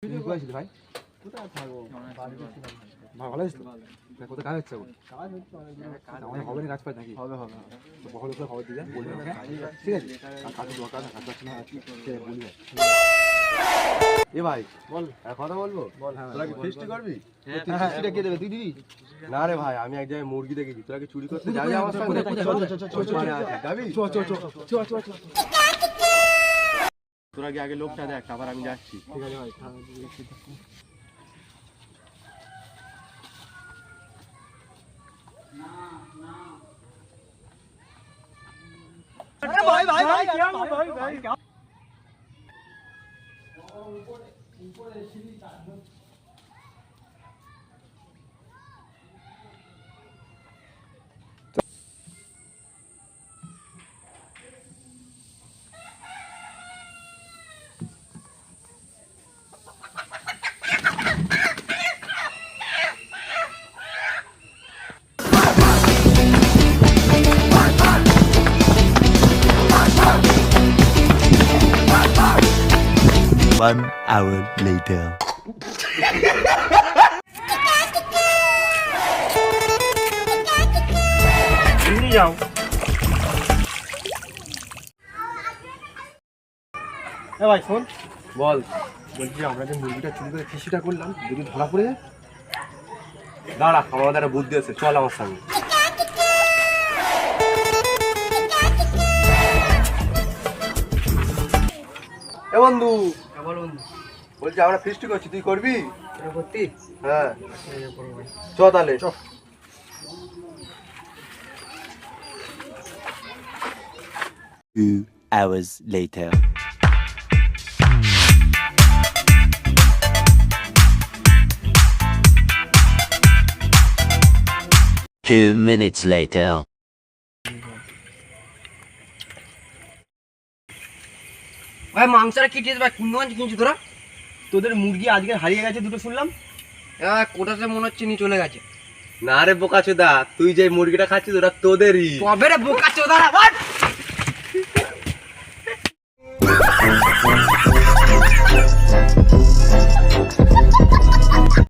ভাই কোথায় থাকবো? ভালো আছিস তো? কোথায় কাজ হচ্ছে? আমাদের হবে না, কাজ পাই নাকি? হবে হবে বহল করে খবর দিয়ে বলবি, ঠিক আছে? কাজের দরকার না, কাজ পাচ্ছি না, বলি। এ ভাই বল, কথা বলবো। তোরা কি ফিস্ট করবি? ফিস্টটা কে দেবে, তুই দিবি? না রে ভাই, আমি এক জায়গায় মুরগি দেখেছি। তোরা কি চুরি করতে যাবি আমার সঙ্গে? যাবি? তোরা কি আগে লোকটা দেখ, তারপর আমি যাচ্ছি। ঠিক আছে ভাই। One hour later. যাও ভাই শোন, বল। বলছি আমরা যে মুরগিটা চুরি করে কৃষিটা করলাম, যদি ধরা পড়ে যায়? দাঁড়া, আমাদের একটা বুদ্ধি আছে, চল আমার সঙ্গে। এ বন্ধু, বল বন্ধু। বলছি আমরা ফিস্ট করছি, তুই করবি? করতি? হ্যাঁ চ তাহলে। 2 hours later. Two minutes later. ভাই মাংসটা কি টেস্ট ভাই, কোন দোকান কিনছি তোরা? তোদের মুরগি আজকে হারিয়ে গেছে দুটো শুনলাম। কোটাতে মনে হচ্ছে নিয়ে চলে গেছে। না রে বোকা চোদা, তুই যে মুরগিটা খাচ্ছিস ওটা তোদেরই। কবে রে বোকা চোদা?